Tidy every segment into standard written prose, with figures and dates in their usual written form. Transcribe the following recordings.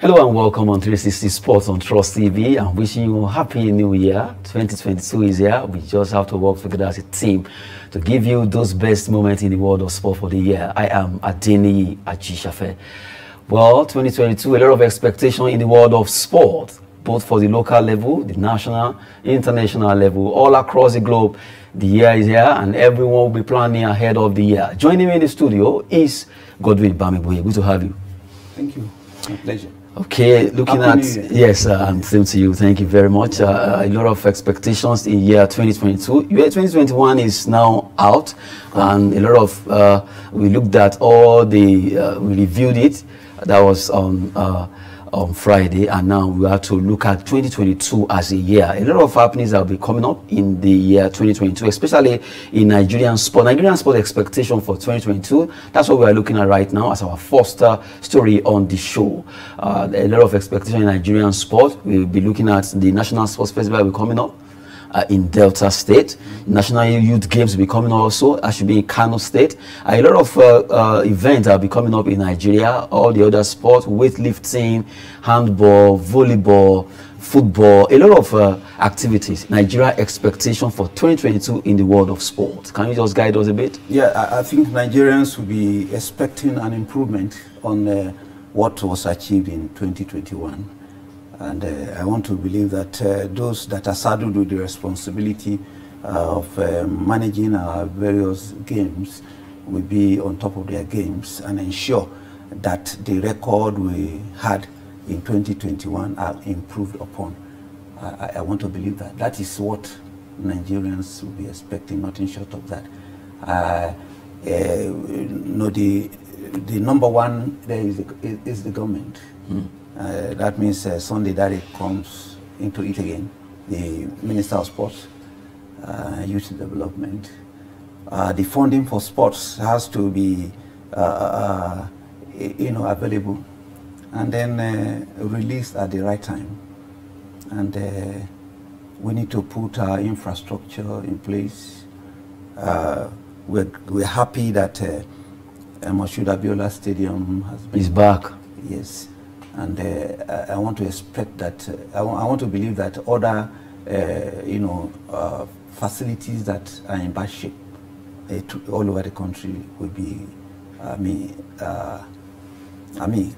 Hello and welcome on 360 Sports on Trust TV. I'm wishing you a happy new year. 2022 is here. We just have to work together as a team to give you those best moments in the world of sport for the year. I am Adeniyi Ajisafe. Well, 2022, a lot of expectation in the world of sport, both for the local level, the national, international level, all across the globe. The year is here and everyone will be planning ahead of the year. Joining me in the studio is Godwin Bamigboye. Good to have you. Thank you. My pleasure. Okay, looking at, yes, and same to you. Thank you very much. A lot of expectations in year 2022. Year 2021 is now out, and a lot of, we looked at all the, we reviewed it. That was on Friday, and now we have to look at 2022 as a year. A lot of happenings that will be coming up in the year 2022, especially in Nigerian sport. Nigerian sport expectation for 2022, that's what we are looking at right now as our first story on the show. A lot of expectation in Nigerian sport. We'll be looking at the National Sports Festival will be coming up in Delta State. National Youth Games will be coming up also. That should be in Kano State. A lot of events will be coming up in Nigeria. All the other sports, weightlifting, handball, volleyball, football, a lot of activities. Nigeria expectation for 2022 in the world of sport. Can you just guide us a bit? Yeah, I think Nigerians will be expecting an improvement on what was achieved in 2021. And I want to believe that those that are saddled with the responsibility of managing our various games will be on top of their games and ensure that the record we had in 2021 are improved upon. I want to believe that. That is what Nigerians will be expecting, nothing short of that. The number one there is the government. That means Sunday that it comes into it again. The Minister of Sports, Youth Development. The funding for sports has to be, available, and then released at the right time. And we need to put our infrastructure in place. We're happy that Moshood Abiola Stadium has been back. Yes. And I want to expect that, I want to believe that other, facilities that are in bad shape all over the country will be,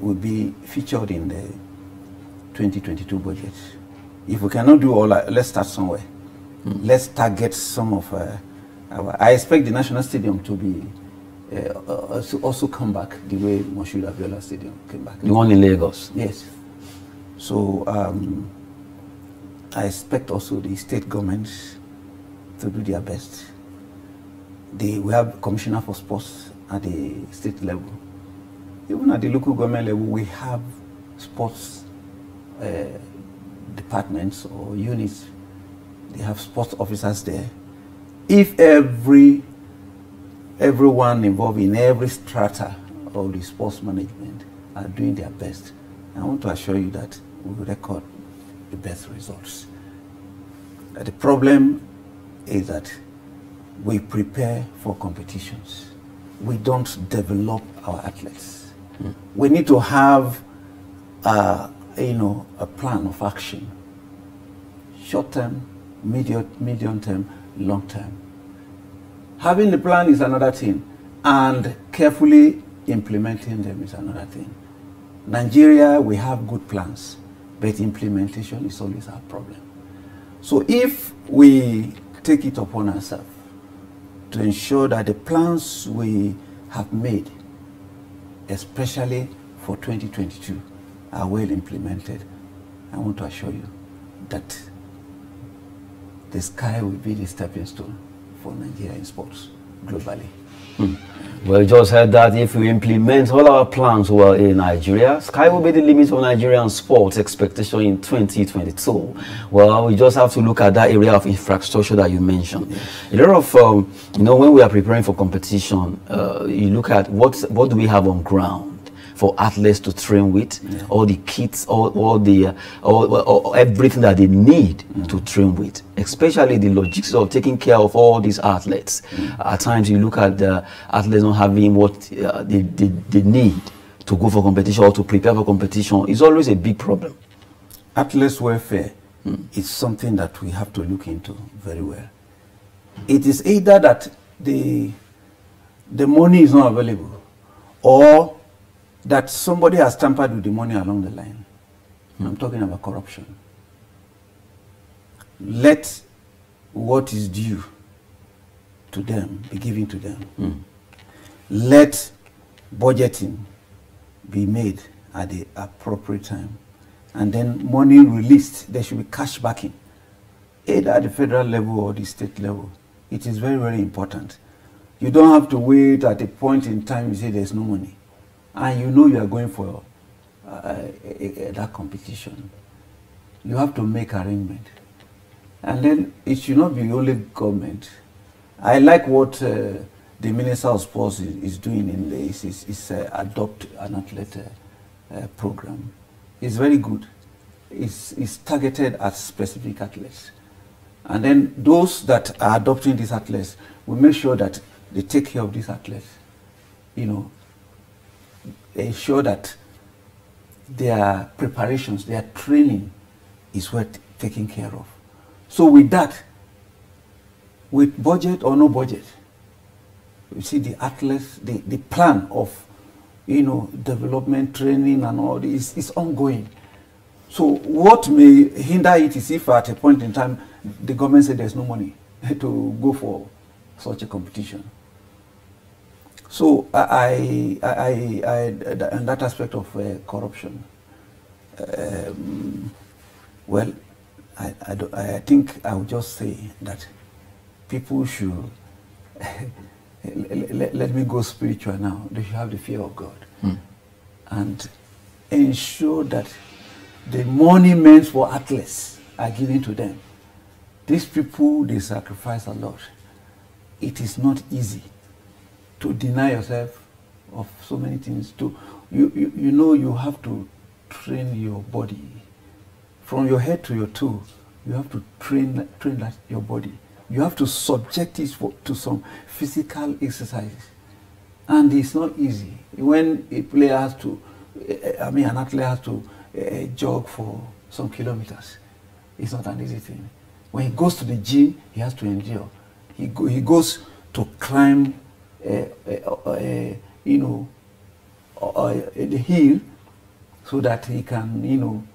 will be featured in the 2022 budget. If we cannot do all that, let's start somewhere. Let's target some of I expect the National Stadium to be also come back the way Moshood Abiola Stadium came back. The one in Lagos? Yes. So I expect also the state governments to do their best. We have Commissioner for Sports at the state level. Even at the local government level, we have sports departments or units. They have sports officers there. If everyone involved in every strata of the sports management are doing their best, I want to assure you that we will record the best results. The problem is that we prepare for competitions. We don't develop our athletes. We need to have a plan of action. Short term, medium term, long term. Having the plan is another thing, and carefully implementing them is another thing. Nigeria, we have good plans, but implementation is always our problem. So if we take it upon ourselves to ensure that the plans we have made, especially for 2022, are well implemented, I want to assure you that the sky will be the stepping stone for Nigeria in sports globally. Well, you just heard that if we implement all our plans well in Nigeria, sky will be the limit of Nigerian sports expectation in 2022. Well, we just have to look at that area of infrastructure that you mentioned. A lot of, when we are preparing for competition, you look at what do we have on ground for athletes to train with, all the kits, all everything that they need to train with, especially the logistics of taking care of all these athletes. At times you look at the athletes not having what they need to go for competition or to prepare for competition is always a big problem. Athletes' welfare is something that we have to look into very well. It is either that the money is not available, or that somebody has tampered with the money along the line. I'm talking about corruption. Let what is due to them be given to them. Let budgeting be made at the appropriate time. And then money released, there should be cash backing, either at the federal level or the state level. It is very, very important. You don't have to wait at a point in time you say there's no money, and you know you are going for that competition. You have to make arrangement. And then it should not be only government. I like what the Minister of Sports is doing in this, is adopt an athlete program. It's very good. It's targeted at specific athletes. And then those that are adopting these athletes, we make sure that they take care of these athletes. You know, they ensure that their preparations, their training is worth taking care of. So with that, with budget or no budget, you see the athletes, the plan of, you know, development, training and all this is ongoing. So what may hinder it is if at a point in time the government said there's no money to go for such a competition. So and that aspect of corruption, well, I think I would just say that people should let me go spiritual now. They should have the fear of God and ensure that the money meant for athletes are given to them. These people, they sacrifice a lot. It is not easy to deny yourself of so many things. You know, you have to train your body from your head to your toe. You have to train your body. You have to subject it to some physical exercises, and it's not easy. When a player has to, an athlete has to jog for some kilometers, it's not an easy thing. When he goes to the gym, he has to endure. He goes to climb, the hill, so that he can,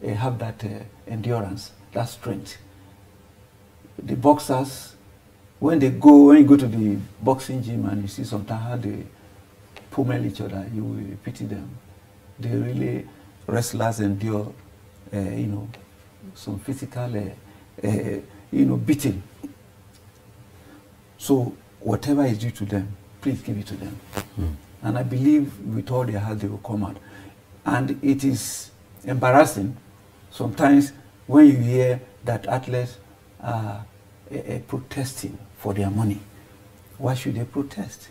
have that endurance, that strength. The boxers, when you go to the boxing gym and you see sometimes how they pummel each other, you will pity them. They really, wrestlers endure, some physical, beating. So whatever is due to them, please give it to them. And I believe with all their heart they will come out. And it is embarrassing sometimes when you hear that athletes are protesting for their money. Why should they protest?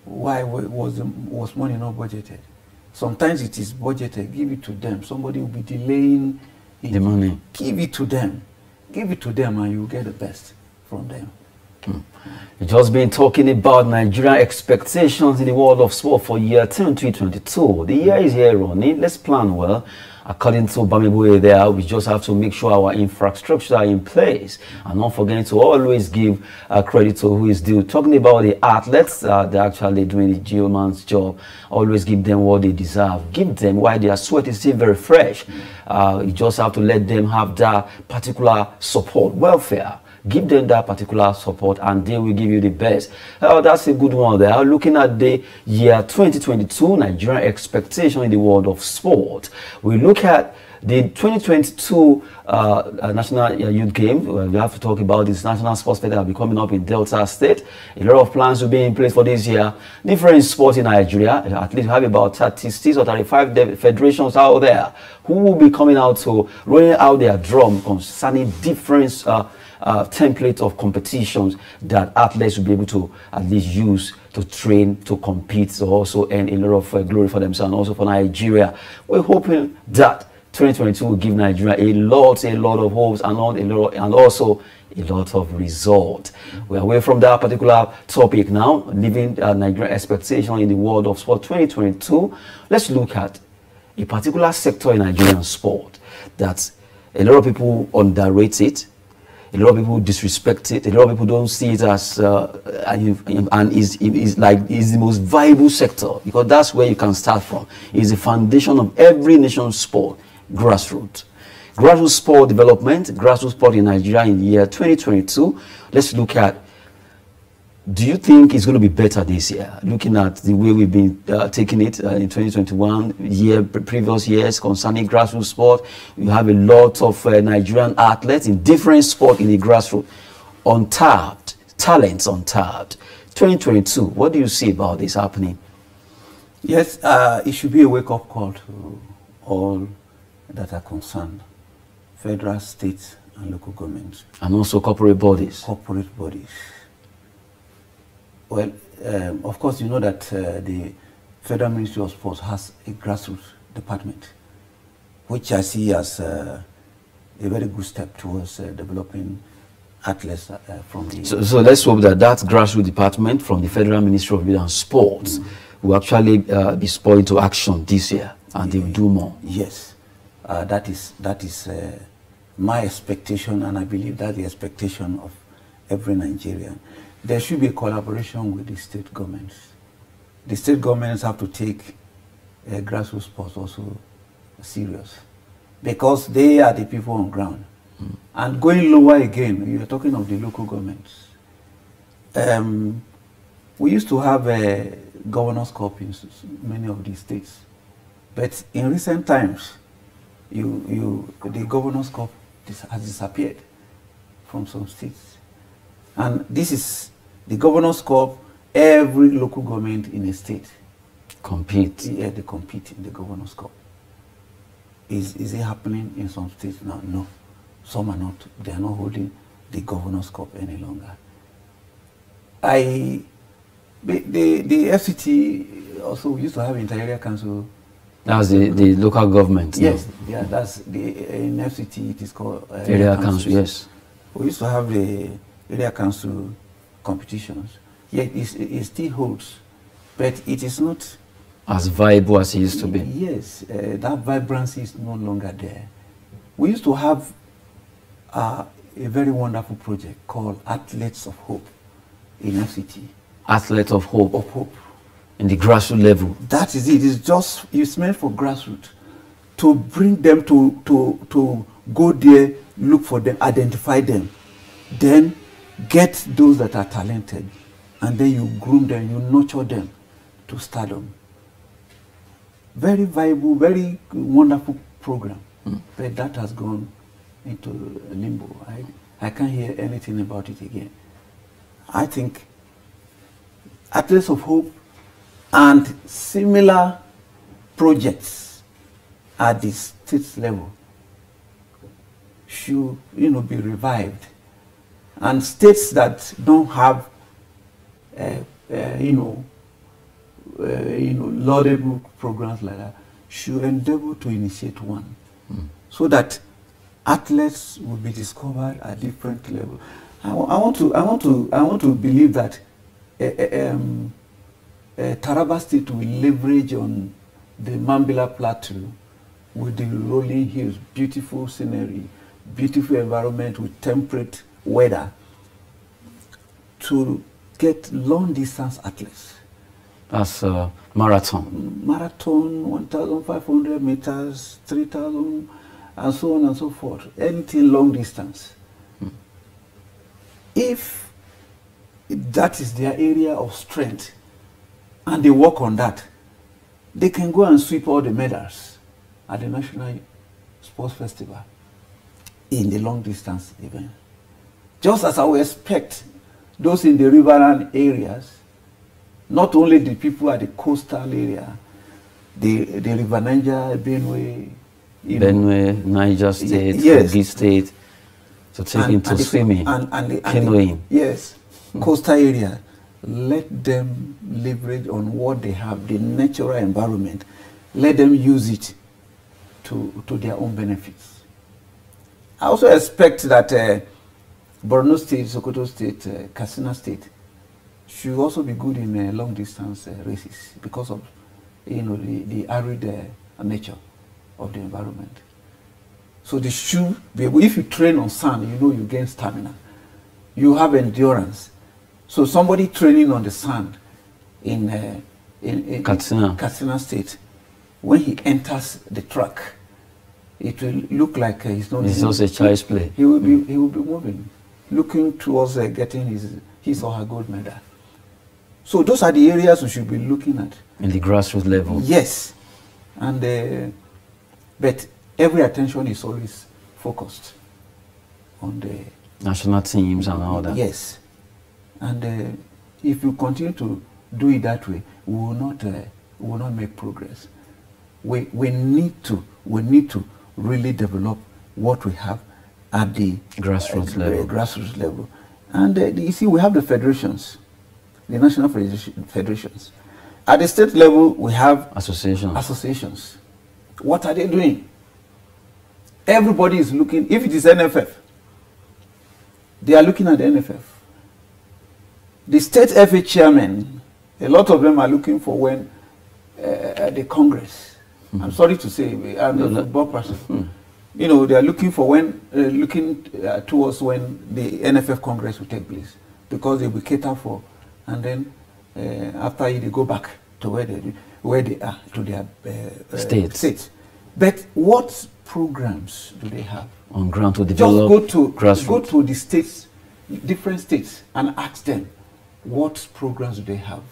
Why was money not budgeted? Sometimes it is budgeted. Give it to them. Somebody will be delaying it. The money. Give it to them. Give it to them and you will get the best from them. We've just been talking about Nigerian expectations in the world of sport for year 2022. The year is here, Ronnie. Let's plan well. According to Bamibuye there, we just have to make sure our infrastructure are in place and not forgetting to always give credit to who is due. Talking about the athletes, they're actually doing the geoman's job. Always give them what they deserve. Give them while their sweat is still very fresh. You just have to let them have that particular support, welfare. Give them that particular support and they will give you the best. That's a good one there. Looking at the year 2022, Nigerian expectation in the world of sport. We look at the 2022 National Youth Games. We have to talk about this National Sports Festival that will be coming up in Delta State. A lot of plans will be in place for this year. Different sports in Nigeria. At least we have about 36 or 35 federations out there who will be coming out to rolling out their drum concerning different template of competitions that athletes will be able to at least use to train, to compete, to also earn a lot of glory for themselves and also for Nigeria. We're hoping that 2022 will give Nigeria a lot of hopes and also a lot of results. We're away from that particular topic now, leaving Nigerian expectation in the world of sport 2022. Let's look at a particular sector in Nigerian sport that a lot of people underrate it, a lot of people disrespect it, a lot of people don't see it as and is the most viable sector, because that's where you can start from. It's the foundation of every nation's sport, grassroots. Grassroots sport development, grassroots sport in Nigeria in the year 2022. Let's look at, do you think it's going to be better this year? Looking at the way we've been taking it in 2021, previous years concerning grassroots sport, we have a lot of Nigerian athletes in different sports in the grassroots, untapped, talents untapped. 2022, what do you see about this happening? Yes, it should be a wake-up call to all that are concerned. Federal, state, and local governments. And also corporate bodies. Corporate bodies. Well, of course, you know that the Federal Ministry of Sports has a grassroots department, which I see as a very good step towards developing athletes from the... So let's hope that that grassroots department from the Federal Ministry of Youth and Sports will actually be spurred into action this year, and they will do more. Yes. That is my expectation, and I believe that's the expectation of every Nigerian. There should be a collaboration with the state governments. The state governments have to take grassroots sports also serious, because they are the people on ground. And going lower again, you are talking of the local governments. We used to have a Governors' Cup in many of these states, but in recent times, the Governors' Cup has disappeared from some states. And this is the Governors' Cup. Every local government in a state compete. Yeah, they compete in the Governors' Cup. Is it happening in some states now? No. Some are not. They are not holding the Governors' Cup any longer. The FCT also used to have inter-area council. That's the local government. Yes, yeah, that's in FCT it is called area council. Yes, we used to have the area council competitions. Yet it still holds, but it is not as viable as it used to be. Yes, that vibrancy is no longer there. We used to have a very wonderful project called Athletes of Hope in FCT. Athletes of Hope. Of Hope. In the grassroots level. That is it. It's meant for grassroots, to bring them to go there, look for them, identify them, then get those that are talented, and then you groom them, you nurture them to stardom. Very viable, very wonderful program, but that has gone into limbo. I can't hear anything about it again. I think Athletes of Hope and similar projects at the state level should, be revived. And states that don't have, laudable programs like that should endeavor to initiate one, so that athletes will be discovered at different levels. I want to believe that Taraba State will leverage on the Mambila Plateau with the rolling hills, beautiful scenery, beautiful environment with temperate weather, to get long distance athletes. That's marathon. Marathon, 1,500 meters, 3,000, and so on and so forth. Anything long distance. If that is their area of strength, and they work on that, they can go and sweep all the medals at the National Sports Festival in the long distance event. Just as I would expect those in the riverine areas, not only the people at the coastal area, the River Niger, Benue, Niger State, yes, Kogi State, to take into swimming, canoeing. Yes, coastal area. Let them leverage on what they have, the natural environment. Let them use it to their own benefits. I also expect that Borno State, Sokoto State, Katsina State should also be good in long distance races because of the arid nature of the environment. So they should be able, if you train on sand, you gain stamina. You have endurance. So somebody training on the sand in Katsina State, when he enters the track, it will look like he's not. It's also a child's play. He will be moving, looking towards getting his or her gold medal. So those are the areas we should be looking at. In the grassroots level. Yes, and but every attention is always focused on the national teams and all that. Yes, and if you continue to do it that way, we will not make progress. We need to really develop what we have at the grassroots level. And you see, we have the federations, the national federations. At the state level, we have associations. What are they doing? Everybody is looking. If it is NFF, they are looking at the NFF. The state FA chairman, a lot of them are looking for when the Congress. I'm sorry to say, I'm a football person. They are looking for when, towards when the NFF Congress will take place, because they will cater for, and then after they go back to where they are, to their states. But what programs do they have on ground to develop? Just go to the states, different states, and ask them what programs do they have.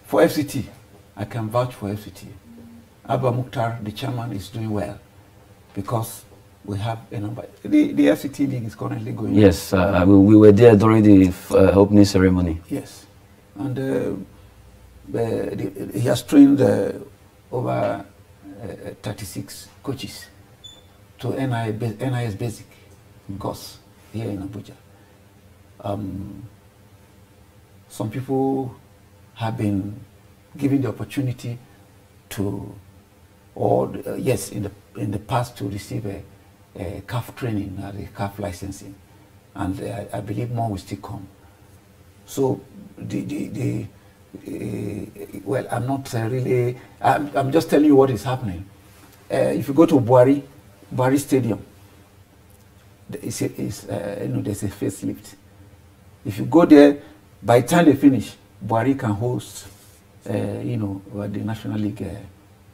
For FCT, I can vouch for FCT. Abba Mukhtar, the chairman, is doing well because we have a number. The FCT league is currently going. Yes, we were there during the opening ceremony. Yes, and he has trained over 36 coaches to NIS Basic course here in Abuja. Some people have been given the opportunity to, yes, in the past, to receive a CAF training, a CAF licensing, and I believe more will still come. So well, I'm not really. I'm just telling you what is happening. If you go to Buhari Stadium, there's a facelift. If you go there, by the time they finish, Buhari can host, the National League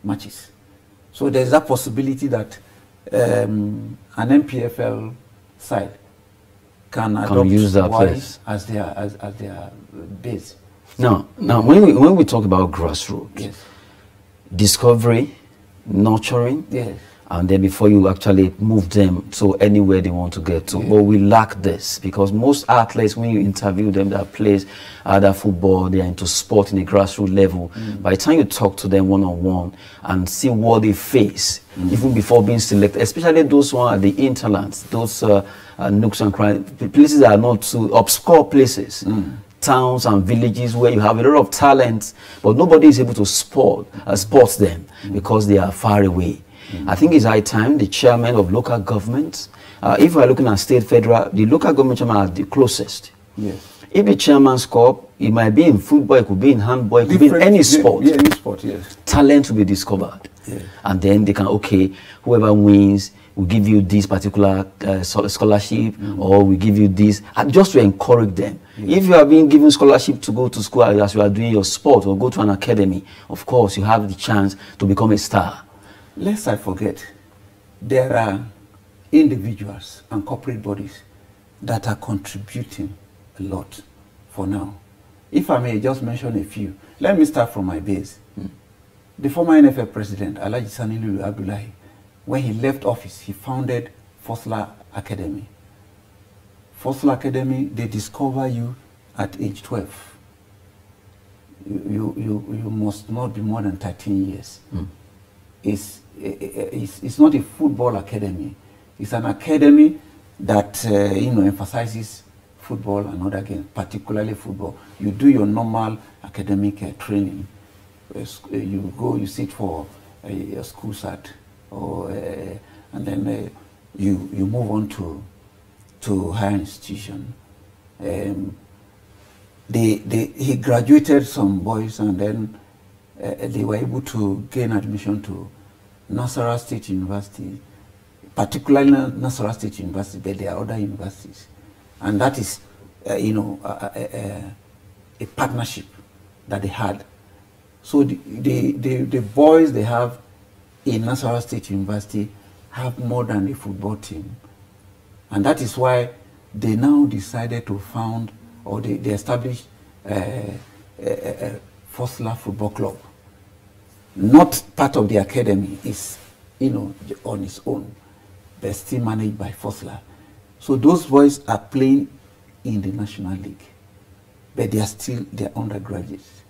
matches. So there's that possibility that an MPFL side can adopt use that Buhari place as their base. Now, when we talk about grassroots, yes, discovery, nurturing, yes, and then before you actually move them to anywhere they want to get to. But we lack this because most athletes, when you interview them that plays other football, they are into sport in the grassroots level. By the time you talk to them one-on-one and see what they face, even before being selected, especially those who are the interlands, those nooks and crannies, places that are not too obscure places, towns and villages where you have a lot of talent, but nobody is able to spot them because they are far away. I think it's high time the chairman of local governments, if we're looking at state, federal, the local government chairman are the closest. Yes. If the chairman's corps, it might be in football, it could be in handball, it could be in any sport. Yeah, any sport, yes. Talent will be discovered. Yeah. And then they can, okay, whoever wins, will give you this particular scholarship, or we give you this, and just to encourage them. Yeah. If you are being given scholarship to go to school as you are doing your sport or go to an academy, of course, you have the chance to become a star. Lest I forget, there are individuals and corporate bodies that are contributing a lot for now. If I may just mention a few, let me start from my base. The former NFF president, Alhaji Sani Lulu Abdullahi, when he left office, he founded Fosla Academy. Fosla Academy, they discover you at age 12. You must not be more than 13 years. It's not a football academy. It's an academy that emphasizes football and other games, particularly football. You do your normal academic training. You go, you sit for your school start, or and then you move on to higher institution. He graduated some boys, and then they were able to gain admission to Nasarawa State University, particularly Nasarawa State University, but there are other universities, and that is, you know, a partnership that they had. So the boys they have in Nasarawa State University have more than a football team, and that is why they now decided to found, or they established a Fosler Football Club. Not part of the academy, is, you know, on its own, but still managed by Fosler. So those boys are playing in the National League, but they are undergraduates.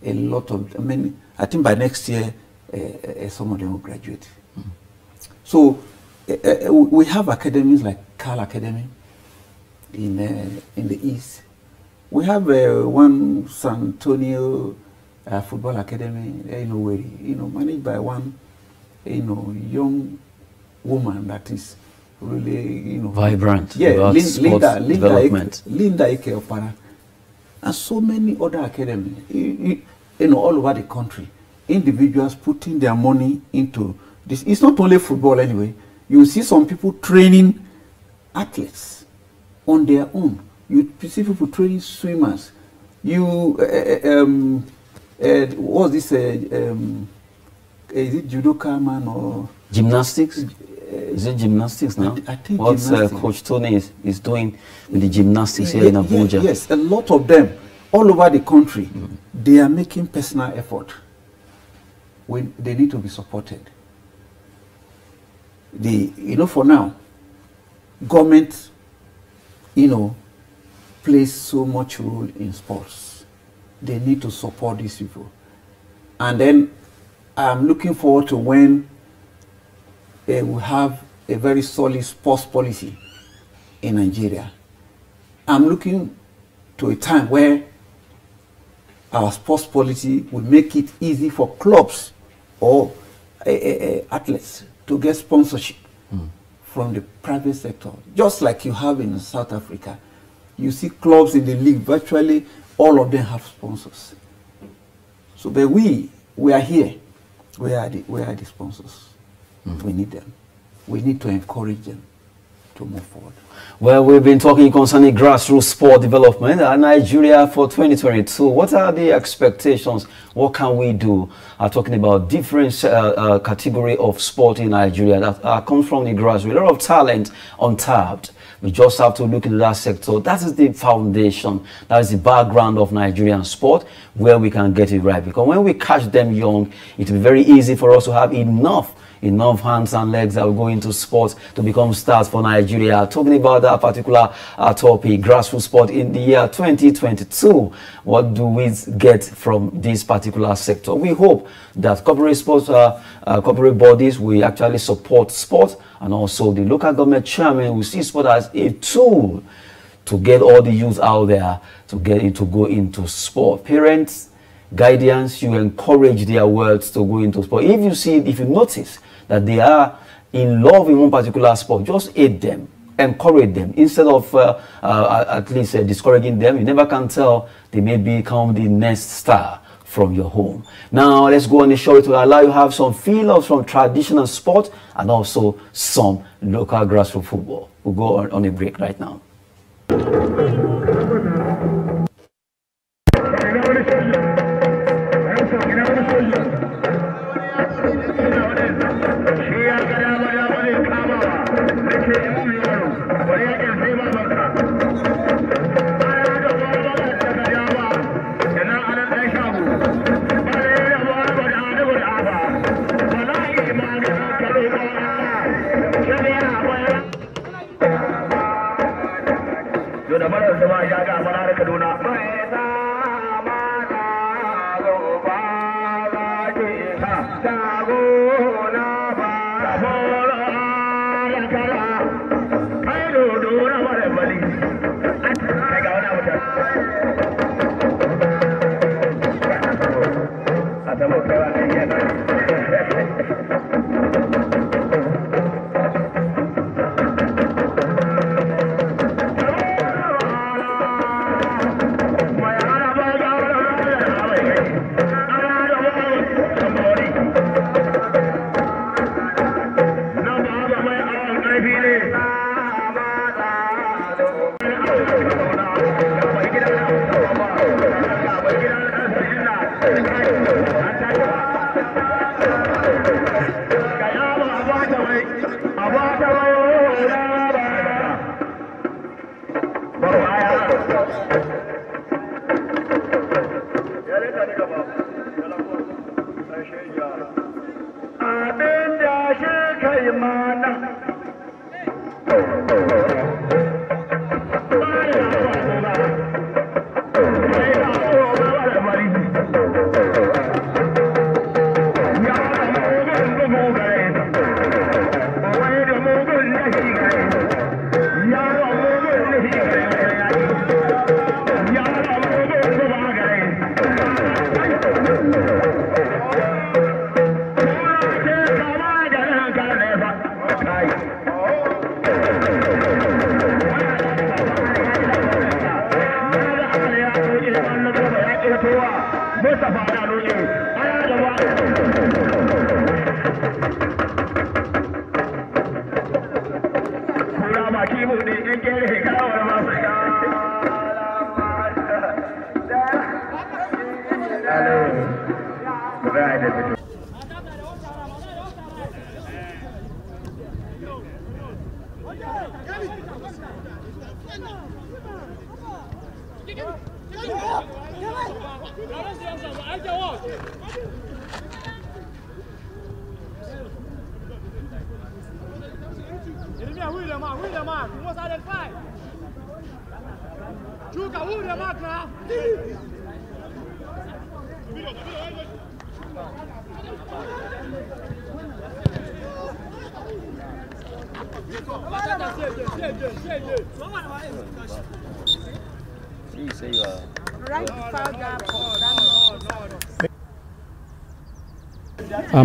A lot of, I mean, I think by next year, some of them will graduate. Mm. So we have academies like Cal Academy in the East. We have one San Antonio Football Academy, managed by one, young woman that is really, vibrant. Yeah, Linda development. Linda Ike Opara, and so many other academies, all over the country. Individuals putting their money into this. It's not only football anyway. You see some people training athletes on their own. You see people training swimmers. You what's this? Is it judoka man or gymnastics? Is it gymnastics now? I think what Coach Tony is doing with the gymnastics here in Abuja. Yes, a lot of them all over the country. They are making personal effort. When they need to be supported. For now, government, plays so much role in sports. They need to support these people. And then I'm looking forward to when we have a very solid sports policy in Nigeria. I'm looking to a time where our sports policy will make it easy for clubs or athletes to get sponsorship from the private sector, just like you have in South Africa. You see clubs in the league, virtually all of them have sponsors. So, but we are here. We are the sponsors. We need them. We need to encourage them to move forward. Well, we've been talking concerning grassroots sport development in Nigeria for 2022. What are the expectations? What can we do? Talking about different category of sport in Nigeria that comes from the grassroots. A lot of talent untapped. We just have to look into that sector. That is the foundation. That is the background of Nigerian sport, where we can get it right. Because when we catch them young, it will be very easy for us to have enough hands and legs that will go into sports to become stars for Nigeria. Talking about that particular topic, grassroots sport in the year 2022, what do we get from this particular sector? We hope that corporate sports, corporate bodies will actually support sport, and also the local government chairman will see sport as a tool to get all the youth out there to go into sport. Parents, guardians, you encourage their words to go into sport. If you notice that they are in love in one particular sport, just aid them, encourage them, instead of at least discouraging them. You never can tell, they may become the next star from your home. Now let's go on the show to allow you to have some feel-offs from traditional sport and also some local grassroots football. We'll go on a break right now.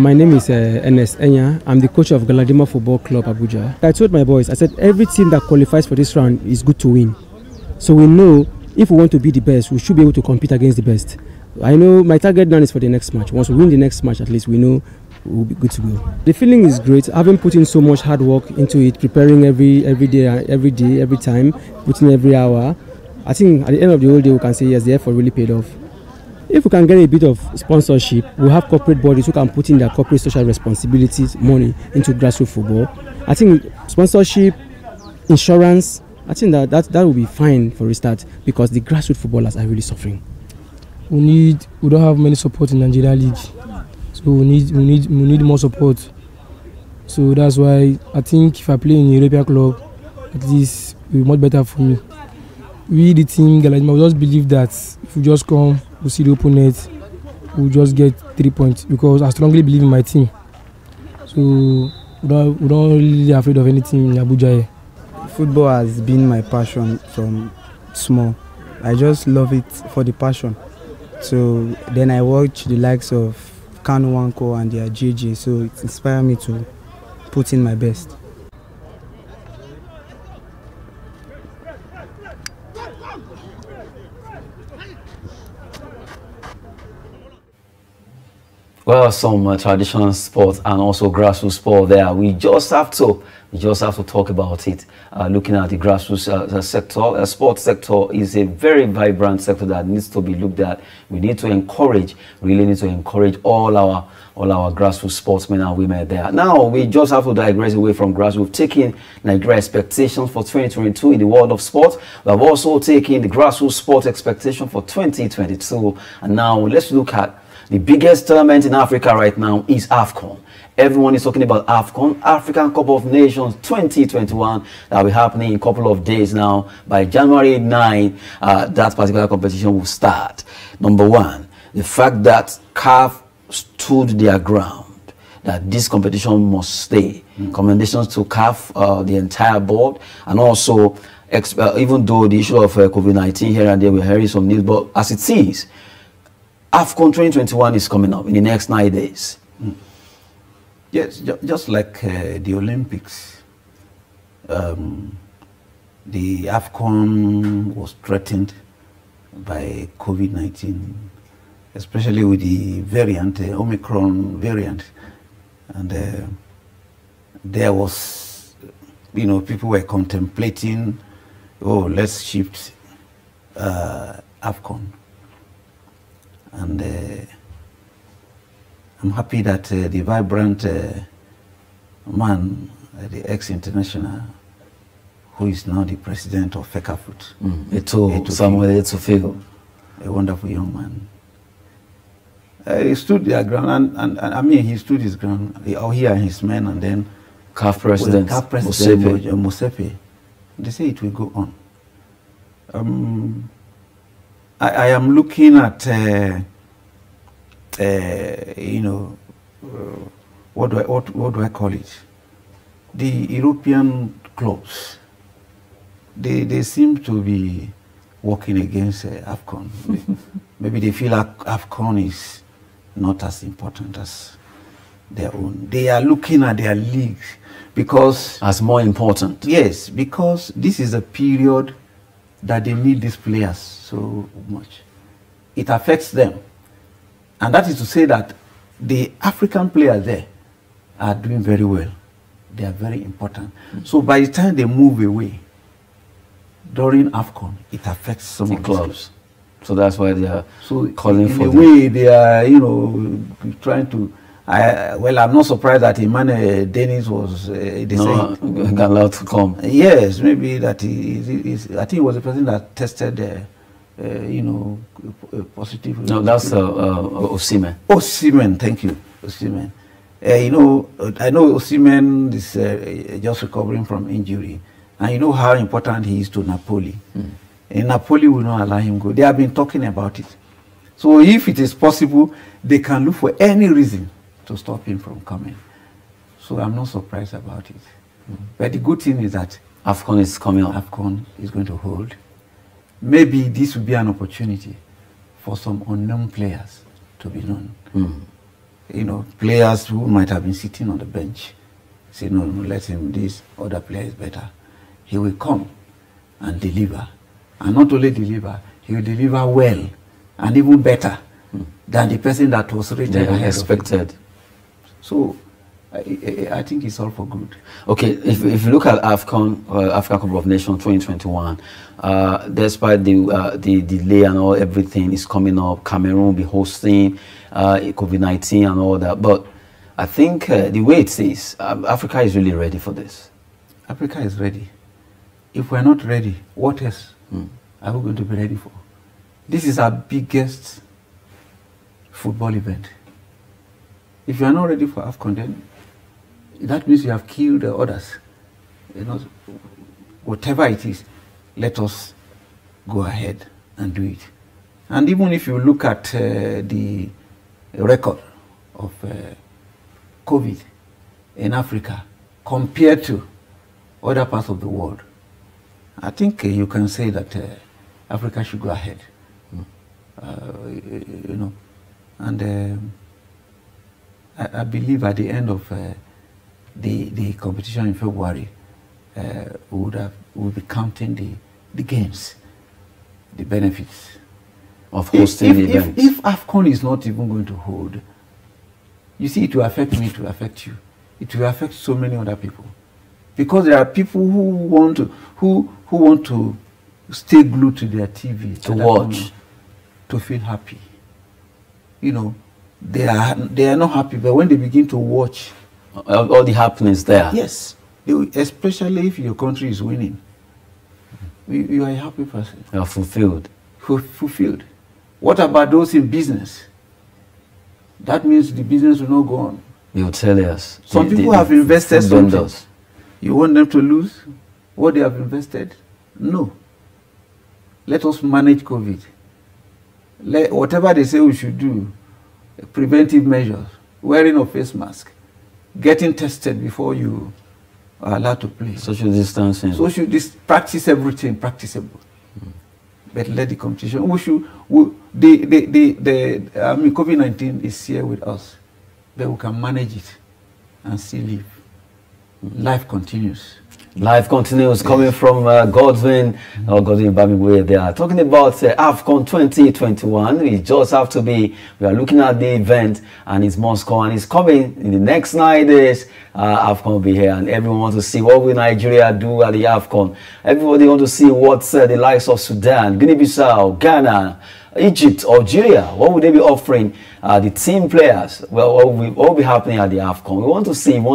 My name is Ernest Enya. I'm the coach of Galadima Football Club Abuja. I told my boys, I said every team that qualifies for this round is good to win. So we know if we want to be the best, we should be able to compete against the best. I know my target now is for the next match. Once we win the next match, at least we know we'll be good to go. The feeling is great. Having put in so much hard work into it, preparing every day, every time, putting every hour. I think at the end of the whole day, we can say yes, the effort really paid off. If we can get a bit of sponsorship, we'll have corporate bodies who can put in their corporate social responsibilities, money into grassroots football. I think sponsorship, insurance, I think that will be fine for a start because the grassroots footballers are really suffering. We don't have many support in Nigeria League, so we need more support. So that's why I think if I play in a European club, at least it will be much better for me. We, the team, Galadima, we just believe that if we just come, we see the opponent, we'll just get 3 points because I strongly believe in my team. So we don't really afraid of anything in Abuja here. Football has been my passion from small. I just love it for the passion. So then I watch the likes of Kanu Wanko and their JJ, so it inspired me to put in my best. Well, some traditional sports and also grassroots sport there. We just have to talk about it. Looking at the grassroots sector, sports sector is a very vibrant sector that needs to be looked at. We need to encourage, really need to encourage all our grassroots sportsmen and women there. Now, we just have to digress away from grassroots. We've taken Nigeria expectations for 2022 in the world of sport. We have also taken the grassroots sport expectation for 2022. And now let's look at the biggest tournament in Africa right now is AFCON. Everyone is talking about AFCON, African Cup of Nations 2021, that will be happening in a couple of days now. By January 9, that particular competition will start. Number one, the fact that CAF stood their ground, that this competition must stay. Commendations to CAF, the entire board, and also, even though the issue of COVID-19 here and there, we're hearing some news, but as it is, AFCON 2021 is coming up in the next 9 days. Yes, just like the Olympics, the AFCON was threatened by COVID-19, especially with the variant, Omicron variant. And there was, people were contemplating, oh, let's shift AFCON. And I'm happy that the vibrant man, the ex-international, who is now the president of FECAFOOT, Samuel Eto'o, a wonderful young man. He stood their ground, and I mean, he stood his ground, he and his men, and then CAF President Mosepe. They say it will go on. I am looking at, what do I call it? The European clubs. They seem to be working against AFCON. Maybe they feel like AFCON is not as important as their own. They are looking at their league because... as more important. Yes, because this is a period that they need these players so much. it affects them. And that is to say that the African players there are doing very well. They are very important. So by the time they move away during AFCON, it affects some of the clubs. So that's why they are calling for. In a way, they are, you know, trying to. Well, I'm not surprised that Emmanuel Dennis was allowed to come. Yes, maybe that I think he was the person that tested, you know, positive. No, that's Osimhen. Osimhen, thank you, Osimhen. You know, I know Osimhen is just recovering from injury, and you know how important he is to Napoli. And Napoli will not allow him go. They have been talking about it. So if it is possible, they can look for any reason to stop him from coming. So I'm not surprised about it. But the good thing is that AFCON is coming up. AFCON is going to hold. Maybe this will be an opportunity for some unknown players to be known. You know, players who might have been sitting on the bench, say, no, let him, this other player is better. He will come and deliver. And not only deliver, he will deliver well and even better than the person that was rated ahead expected. So I think it's all for good. Okay, if you look at AFCON, African Cup of Nations 2021, despite the delay and all, everything is coming up. Cameroon will be hosting COVID-19 and all that. But I think the way it is, Africa is really ready for this. Africa is ready. If we're not ready, what else are we going to be ready for? This is our biggest football event. If you are not ready for AFCON, then that means you have killed the others. You know, whatever it is, let us go ahead and do it. And even if you look at the record of COVID in Africa compared to other parts of the world, I think you can say that Africa should go ahead. You know, and I believe at the end of the competition in February, we'll be counting the gains, the benefits of hosting the event. If AFCON is not even going to hold, you see, it will affect me, it will affect you, it will affect so many other people, because there are people who want to stay glued to their TV to watch, to feel happy. You know, they are not happy, but when they begin to watch all the happenings there, yes, especially if your country is winning, you are a happy person. You are fulfilled. Fulfilled. What about those in business? That means the business will not go on. The hoteliers. Some people have invested something. You want them to lose what they have invested? No. Let us manage COVID. Whatever they say we should do, preventive measures, wearing a face mask, getting tested before you are allowed to play. Social distancing. Practice everything practicable. But let the competition. COVID-19 is here with us, but we can manage it and still live. Life continues. Life continues, yes. Coming from Godwin Bamigwe. They are talking about AFCON 2021. We just have to be, we are looking at the event, and it's Moscow, and it's coming in the next 9 days. AFCON will be here, and everyone wants to see what will Nigeria do at the AFCON. Everybody wants to see what the likes of Sudan, Guinea-Bissau, Ghana, Egypt, Algeria, what would they be offering the team players? Well, what will be happening at the AFCON? We want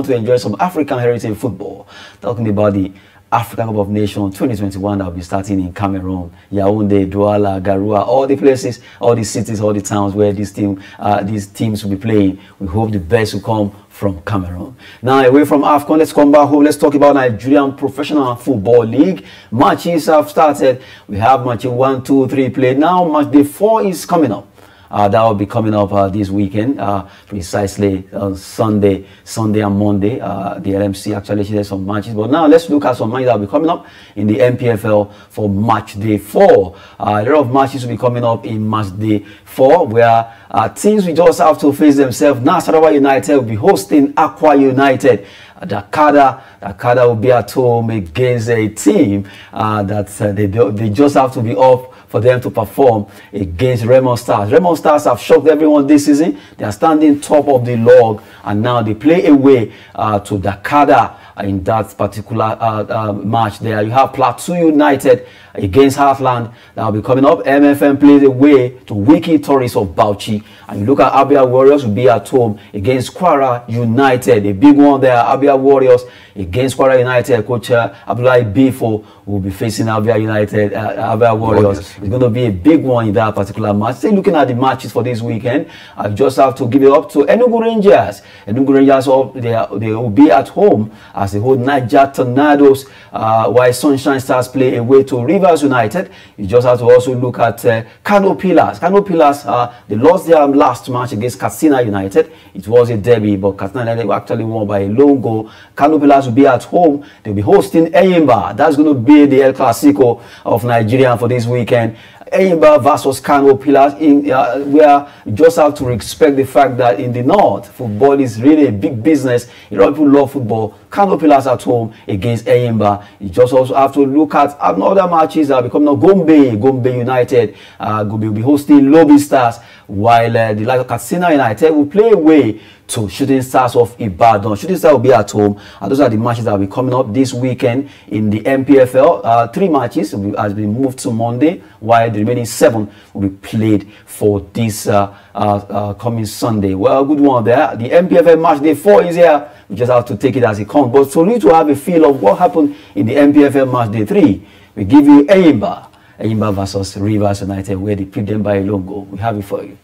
to enjoy some African heritage football. Talking about the African Cup of Nations 2021 that will be starting in Cameroon, Yaoundé, Douala, Garoua, all the places, all the cities, all the towns where these teams will be playing. We hope the best will come from Cameroon. Now, away from AFCON, let's come back home. Let's talk about Nigerian Professional Football League. Matches have started. We have match 1, 2, 3 played. Now, match day 4 is coming up. That will be coming up this weekend, precisely Sunday and Monday. The LMC actually shared some matches. But now let's look at some matches that will be coming up in the NPFL for match day 4. A lot of matches will be coming up in match day 4, where teams will just have to face themselves. Nasarawa United will be hosting Aqua United. Dakada will be at home against a team that they just have to be up for them to perform against Raymond Stars. Raymond Stars have shocked everyone this season. They are standing top of the log, and now they play away to Dakada in that particular match there. You have Plateau United against Heartland that will be coming up. MFM plays away to Wiki Tourists of Bauchi, and you look at Abia Warriors will be at home against Kwara United. A big one there. Abia Warriors against Kwara United. Coach Abdullahi Bifo will be facing Abia United, Abia Warriors. It's going to be a big one in that particular match. Still looking at the matches for this weekend, I just have to give it up to Enugu Rangers. Enugu Rangers, they will be at home as they hold Niger Tornadoes, while Sunshine Stars play away to Rivers United. You just have to also look at Kano Pillars. Kano Pillars, they lost their last match against Katsina United. It was a derby, but Katsina United actually won by a lone goal. Kano Pillars will be at home. They'll be hosting Eyimba. That's going to be the El Clasico of Nigeria for this weekend. Eyimba versus Kano Pillars, where you just have to respect the fact that in the north, football is really a big business. A lot of people love football. Kano Pillars at home against Eyimba. You just also have to look at other matches that are becoming Gombe United will be hosting Lobby Stars, while the like of Katsina United will play away to Shooting Stars of Ibadan. Shooting Stars will be at home, and those are the matches that will be coming up this weekend in the MPFL. 3 matches has been moved to Monday, while the remaining 7 will be played for this coming Sunday. Well, good one there. The MPFL match day 4 is here. We just have to take it as it comes. But for you to have a feel of what happened in the MPFL match day 3, we give you Eyimba versus Rivers United, where they beat them by a long goal. We have it for you.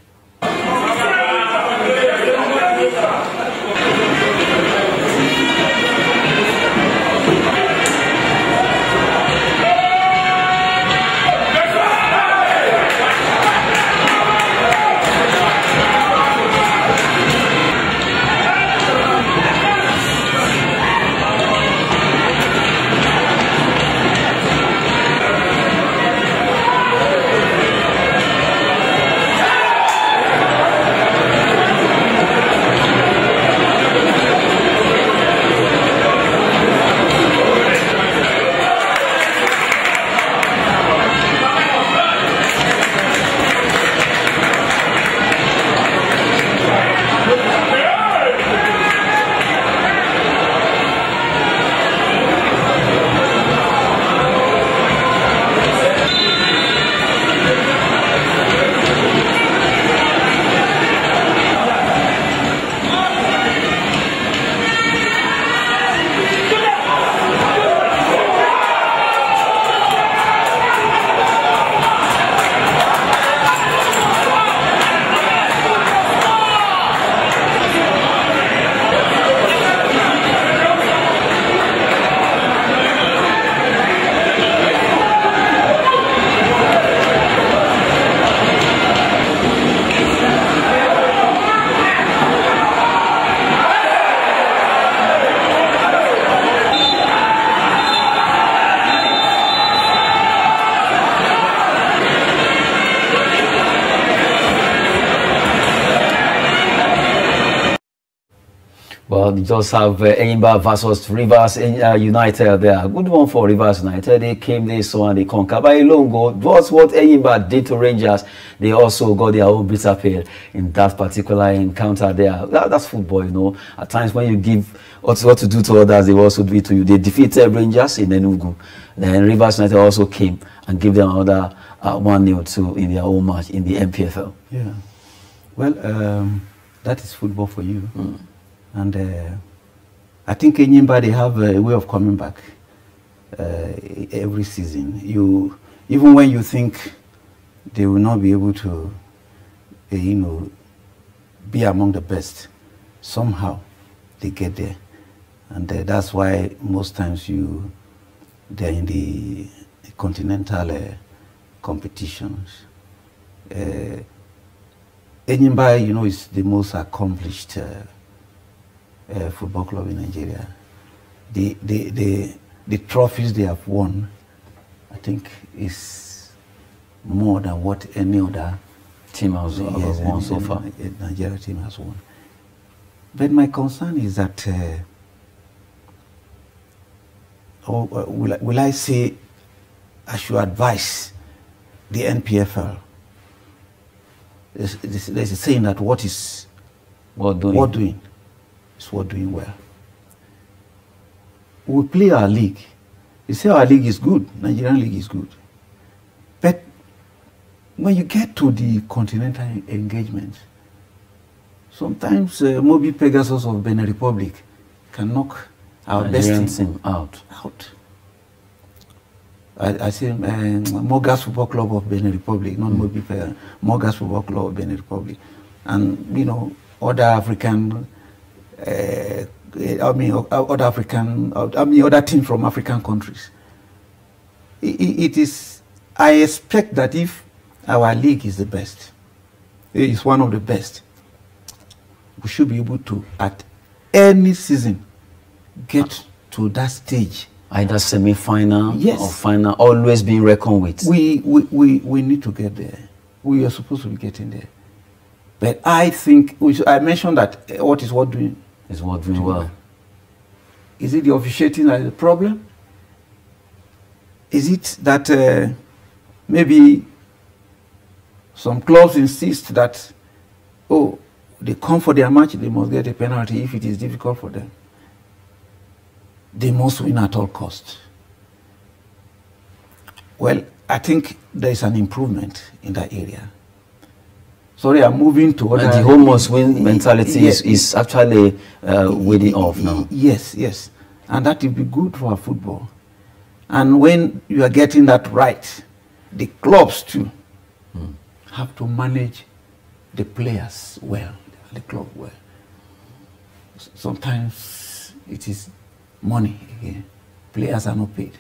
Well, you just have Eyimba versus Rivers United there. Good one for Rivers United. They came, they saw, and they conquered by a long goal. That's what Eyimba did to Rangers. They also got their own bitter pill in that particular encounter there. That's football, you know. At times when you give what to do to others, they also do it to you. They defeated Rangers in Enugu. Then Rivers United also came and gave them another 1-0 in their own match in the MPFL. Yeah. Well, that is football for you. Mm. And I think Eyimba, they have a way of coming back every season. Even when you think they will not be able to, you know, be among the best, somehow they get there. And that's why most times they're in the continental competitions. Eyimba, you know, is the most accomplished football club in Nigeria. The trophies they have won, I think, is more than what any other team has won so far. Nigeria team has won. But my concern is that, will I say, I should advise the NPFL, there's a saying that what is What doing? worth doing is worth doing well. We play our league. You say our league is good, Nigerian league is good. But when you get to the continental engagement, sometimes Mobi Pegasus of Benin Republic can knock our Nigerian best team team out. I say Mogas Football Club of Benin Republic, not Mobi Pegasus, Mogas Football Club of Benin Republic. And, you know, other African, other teams from African countries. It is, I expect that if our league is the best, it is one of the best, we should be able to, at any season, get to that stage. Either semi-final Yes. or final, always being reckoned with. We need to get there. We are supposed to be getting there. But I think, I mentioned that what is worth doing. Is what doing well. Is it the officiating that is the problem? Is it that maybe some clubs insist that, oh, they come for their match, they must get a penalty if it is difficult for them? They must win at all costs. Well, I think there is an improvement in that area. Sorry, I'm moving to other... And the whole must win mentality is actually wearing off now. Yes, yes. And that will be good for our football. And when you are getting that right, the clubs too have to manage the players well, the club well. Sometimes it is money again. Players are not paid.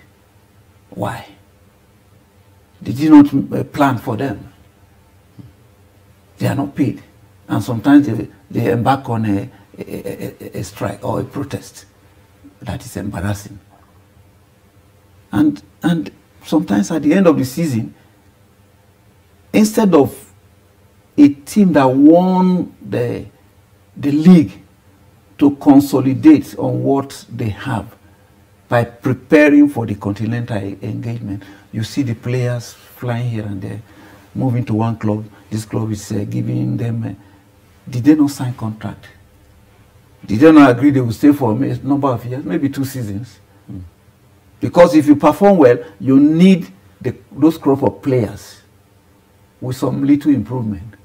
Why? Did you not plan for them? They are not paid. And sometimes they embark on a strike or a protest. That is embarrassing. And sometimes at the end of the season, instead of a team that won the league to consolidate on what they have by preparing for the continental engagement, you see the players flying here and there, moving to one club. This club is giving them... did they not sign contract? Did they not agree they will stay for a number of years? Maybe 2 seasons. Because if you perform well, you need those crop of players with some little improvement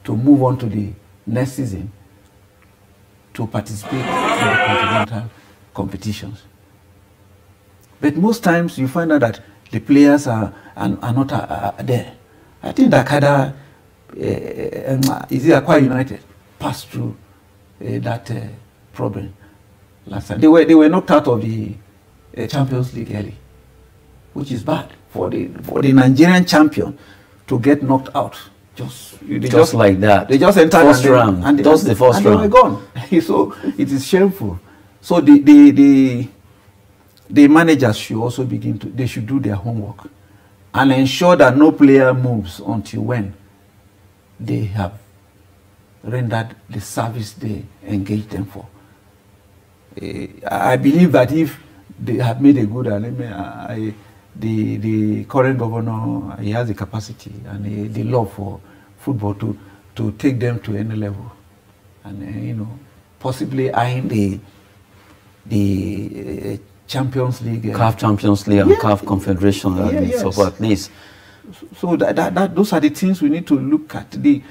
to move on to the next season to participate in the continental competitions. But most times you find out that the players are not there. I think Dakada, is it Aqua United, passed through that problem last time. They were knocked out of the Champions League early, which is bad for the Nigerian champion to get knocked out. Just like that. They just entered first round. And that's the first round. They were gone. So it is shameful. So the managers should also they should do their homework and ensure that no player moves until when they have rendered the service they engaged them for. I believe that if they have made a good the current governor, he has the capacity and the love for football to take them to any level, and possibly eyeing the Champions League, CAF Champions League and CAF Confederation League, so at least. So those are the things we need to look at. The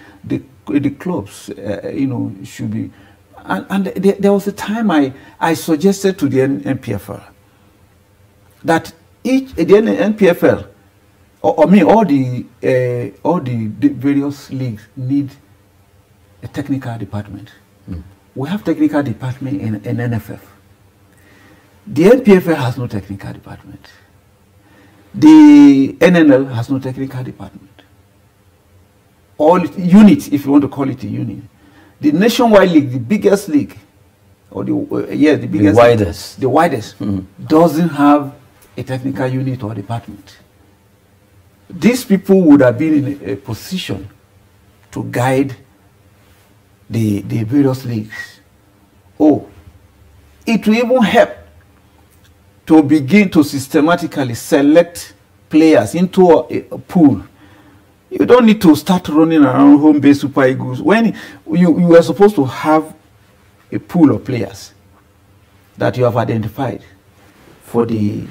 clubs, should be. And there was a time I suggested to the NPFL that the NPFL, all the various leagues need a technical department. We have technical department in NFF. The NPFL has no technical department. The NNL has no technical department. All unit, if you want to call it a unit. The Nationwide League, the biggest league, or the biggest, the widest, doesn't have a technical unit or department. These people would have been in a position to guide the various leagues. Oh, it will even help to begin to systematically select players into a pool You don't need to start running around home-based Super Eagles when you are supposed to have a pool of players that you have identified for the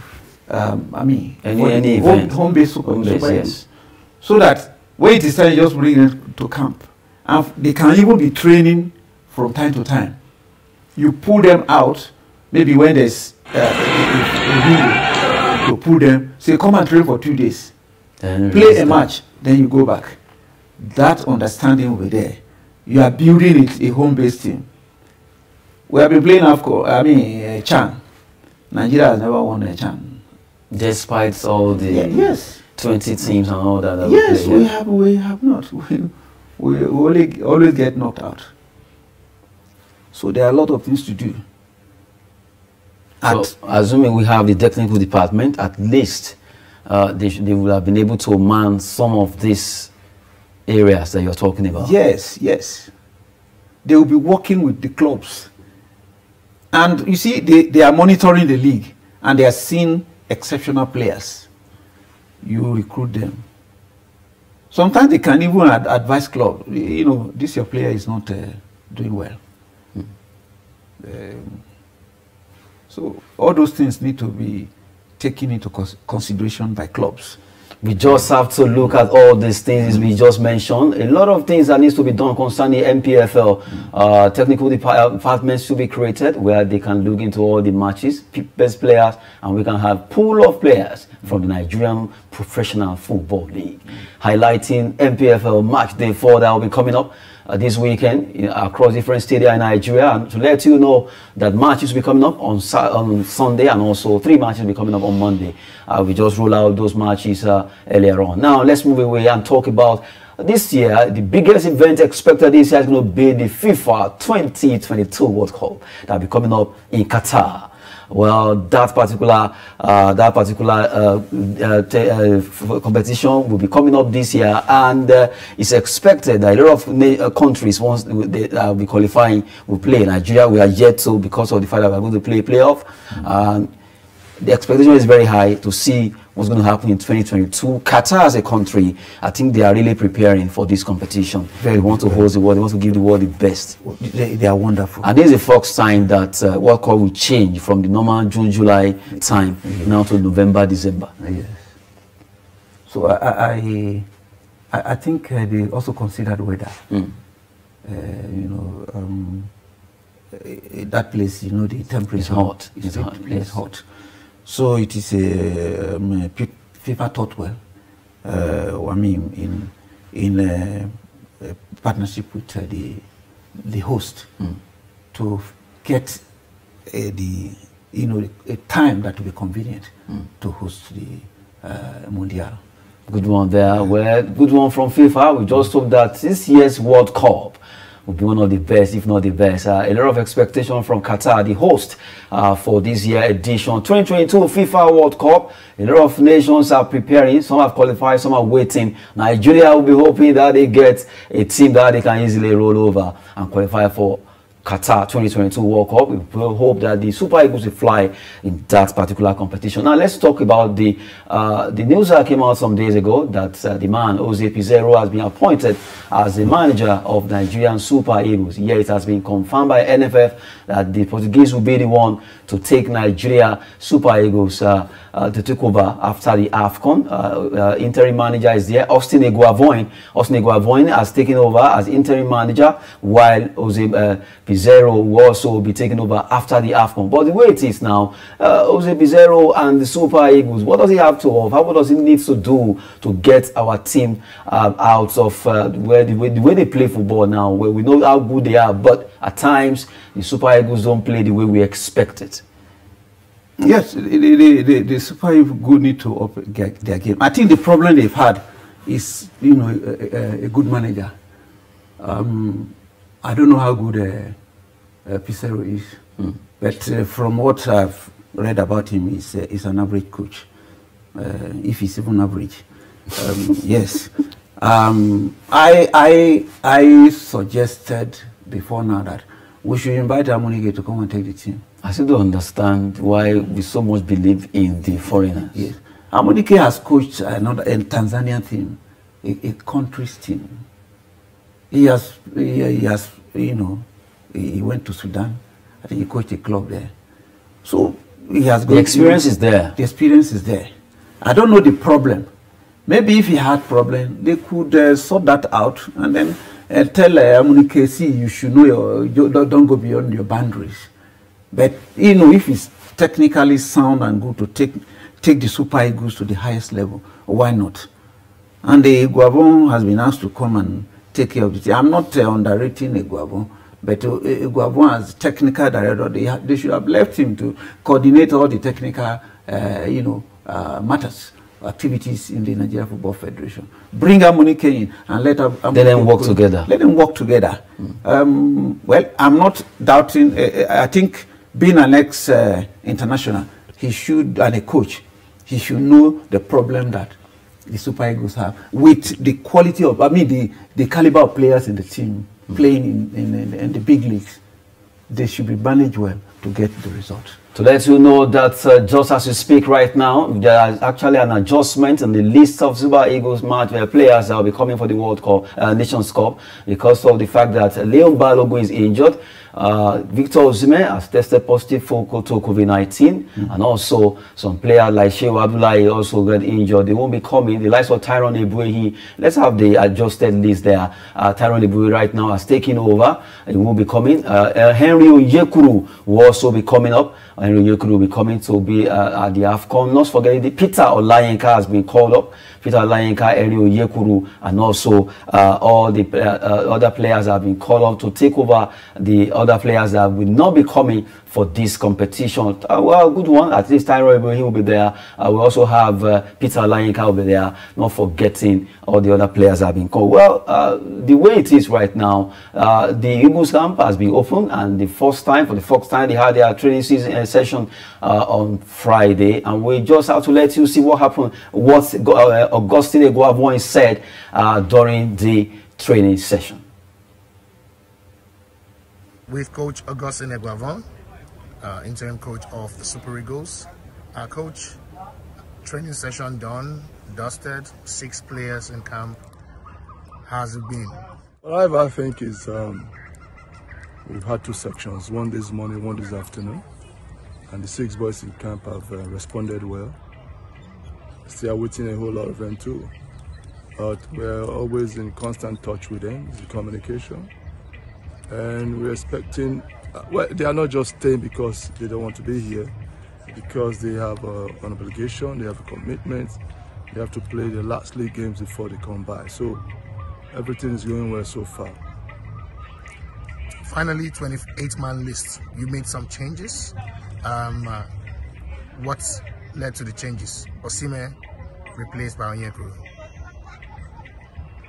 any event, home-based Super Eagles, yes. So that when it is time, you just bring them to camp, and they can even be training from time to time. You pull them out, maybe when there's a video, you pull them, say, come and train for 2 days, play a match, then you go back. That understanding will be there. You are building it, a home-based team. We have been playing CHAN. Nigeria has never won a CHAN. Despite all the 20 teams and all that. Yes, we have not. We always get knocked out. So there are a lot of things to do. So, assuming we have the technical department, at least they will have been able to man some of these areas that you're talking about. Yes, yes. They will be working with the clubs. And you see, they are monitoring the league, and they are seeing exceptional players. You recruit them. Sometimes they can even advise club, you know, this your player is not doing well. So all those things need to be taken into consideration by clubs. We just have to look at all these things we just mentioned. A lot of things that needs to be done concerning MPFL. Technical departments should be created where they can look into all the matches, best players, and we can have pool of players from the Nigerian Professional Football League. Highlighting MPFL Match Day 4 that will be coming up this weekend across different stadia in Nigeria, and to let you know that matches will be coming up on Sunday, and also 3 matches will be coming up on Monday. We just roll out those matches earlier on. Now let's move away and talk about this year. The biggest event expected this year is going to be the FIFA 2022 World Cup that will be coming up in Qatar. Well, that particular competition will be coming up this year, and it's expected that a lot of countries, once they will be qualifying, will play. Nigeria, we are yet to, because of the fact that we are going to play playoff. The expectation is very high to see what's going to happen in 2022. Qatar as a country, I think they are really preparing for this competition. They want to host the world. They want to give the world the best. They are wonderful. And this is the first time that World Cup will change from the normal June, July time now to November, December. Yes. So I think they also considered weather. You know, that place, you know, the temperature is hot. It's hot. So it is a FIFA thought well. I mean, in partnership with the host to get a time that will be convenient to host the Mundial. Good one there. Well, good one from FIFA. We just hope that this year's World Cup will be one of the best, if not the best. A lot of expectation from Qatar, the host for this year edition 2022 FIFA World Cup. A lot of nations are preparing. Some have qualified, some are waiting. Nigeria will be hoping that they get a team that they can easily roll over and qualify for Qatar 2022 World Cup. We hope that the Super Eagles will fly in that particular competition. Now let's talk about the news that came out some days ago that the man Jose Pizarro has been appointed as the manager of Nigerian Super Eagles. Here it has been confirmed by NFF that the Portuguese will be the one to take Nigeria Super Eagles to take over after the AFCON. Interim manager is there. Austin Eguavoin has taken over as interim manager, while Jose Pizarro will also be taken over after the AFCON. But the way it is now, Jose Pizarro and the Super Eagles, what does he have to offer? What does he need to do to get our team out of the way they play football now, where we know how good they are, but at times the Super Eagles don't play the way we expect it? Yes, the Super Eagles need to up their game. I think the problem they've had is, you know, a good manager. I don't know how good Pizarro is, but from what I've read about him, he's an average coach, if he's even average. Yes, I suggested before now that we should invite Amunike to come and take the team. I still don't understand why we so much believe in the foreigners. Yes, Amunike has coached another Tanzanian team a country's team. He has, you know, he went to Sudan. I think he coached a club there. So he has got the experience is there. The experience is there. I don't know the problem. Maybe if he had problem, they could sort that out and then tell Amunike, you should know don't go beyond your boundaries. But you know, if he's technically sound and good to take the Super Eagles to the highest level, why not? And the Guavon has been asked to come and take care of the team. I'm not underrating Guavon, but Guavon as technical director, they should have left him to coordinate all the technical, you know, matters, activities in the Nigeria Football Federation. Bring Amunike in and let them work together. Let them work together. Well, I'm not doubting. I think being an ex-international, he should, and a coach, he should know the problem that the Super Eagles have with the quality of, I mean, the caliber of players in the team playing in the big leagues. They should be managed well to get the result. To let you know that just as we speak right now, there is actually an adjustment in the list of Super Eagles match players that will be coming for the World Cup, Nations Cup, because of the fact that Leon Balogun is injured. Victor Osimhen has tested positive for COVID-19, and also some players like Shehu Abdullahi also got injured. They won't be coming. The likes of Tyrone Ebuehi, let's have the adjusted list there. Tyrone Ebuehi right now has taken over. He won't be coming. Henry Onyekuru will also be coming up. Henry Onyekuru will be coming to be at the AFCON. Not forgetting Peter Olayenka has been called up. Peter Olayenka, Henry Onyekuru, and also all the other players have been called up to take over the other players that will not be coming for this competition. Well, good one. At least Tyrone Ebuehi will be there. We also have Peter Olayenka will be there. Not forgetting all the other players that have been called. Well, the way it is right now, the Eagles camp has been open, and for the first time, they had their training season session on Friday, and we just have to let you see what happened. What Augustine Eguavoen said during the training session. With Coach Augustine Eguavoen, interim coach of the Super Eagles. Coach, training session done, dusted, 6 players in camp. How's it been? Well, I think is we've had 2 sections, one this morning, one this afternoon, and the 6 boys in camp have responded well. Still waiting a whole lot of them too, but we're always in constant touch with them, the communication, and we're expecting, well, they are not just staying because they don't want to be here, because they have an obligation, they have a commitment, they have to play the last league games before they come by, so everything is going well so far. Finally, 28-man list, you made some changes. What led to the changes? Osimhen replaced by Onyekuru.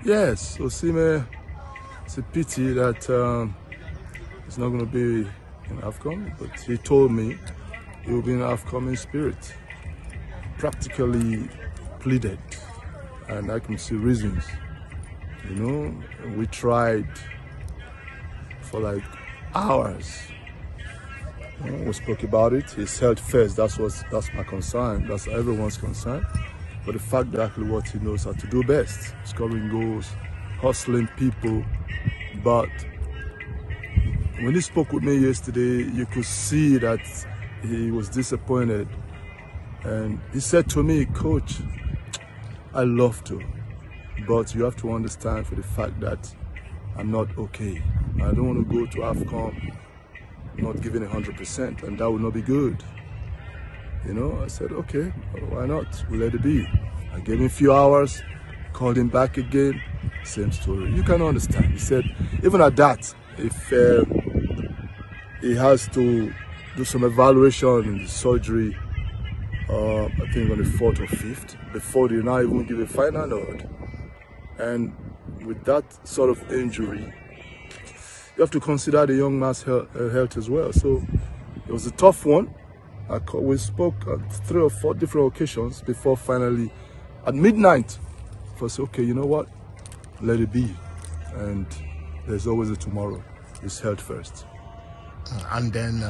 Yes, Osimhen, it's a pity that it's not going to be in AFCON, but he told me he will be in AFCON in spirit. Practically pleaded, and I can see reasons. You know, we tried for like hours. We spoke about it. His health first. That's my concern. That's everyone's concern. But the fact that exactly what he knows how to do best, scoring goals, hustling people. But when he spoke with me yesterday, you could see that he was disappointed. And he said to me, "Coach, I love to, but you have to understand for the fact that I'm not okay. I don't want to go to AFCON not giving 100%, and that would not be good." You know, I said, okay, why not? We'll let it be. I gave him a few hours, called him back again, same story. You can understand. He said, even at that, if he has to do some evaluation in the surgery, I think on the 4th or 5th, before they now even give a final nod. And with that sort of injury, you have to consider the young man's health as well. So it was a tough one. We spoke on 3 or 4 different occasions before finally, at midnight, I said, okay, you know what? Let it be. And there's always a tomorrow. It's health first. And then...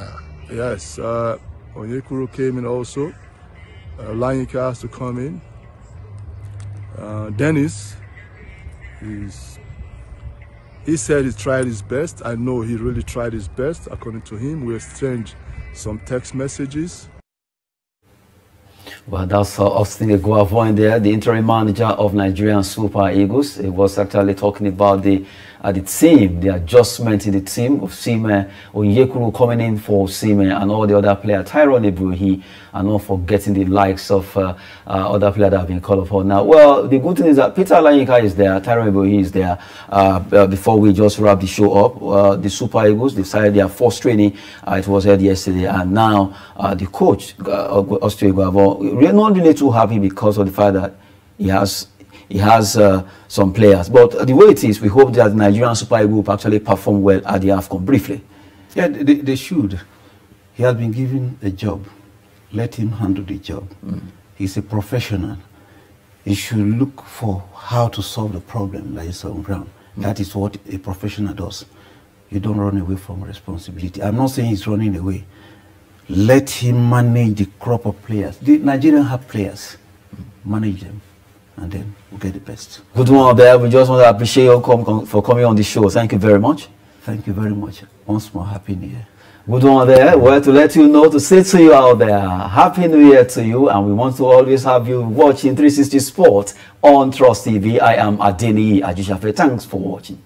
Yes, Onyekuru came in also. Olayenka has to come in. Dennis He said he tried his best. I know he really tried his best. According to him, we exchanged some text messages. Well, that's Austin Eguavoen there, the interim manager of Nigerian Super Eagles. He was actually talking about the team, the adjustment in the team of Osimhen, Onyekuru coming in for Osimhen and all the other players, Tyrone Ebuehi, and not forgetting the likes of other players that have been called upon. Now, well, the good thing is that Peter Alayinka is there, Tyrone Ebuehi is there. Before we just wrap the show up, the Super Eagles decided their first training. It was held yesterday, and now the coach, Austin Eguavoen, we're not really too happy because of the fact that he has some players. But the way it is, we hope that the Nigerian Super Eagles will actually perform well at the AFCON. Briefly. Yeah, they should. He has been given a job. Let him handle the job. He's a professional. He should look for how to solve the problem that is on ground. That is what a professional does. You don't run away from responsibility. I'm not saying he's running away. Let him manage the crop of players. The Nigerians have players. Manage them, and then we'll get the best. Good one there. We just want to appreciate you for coming on the show. Thank you very much. Thank you very much. Once more, Happy New Year. Good one there. Well, to let you know, to say to you out there, Happy New Year to you, and we want to always have you watching 360 Sport on Trust TV. I am Adeniyi Ajisafe. Thanks for watching.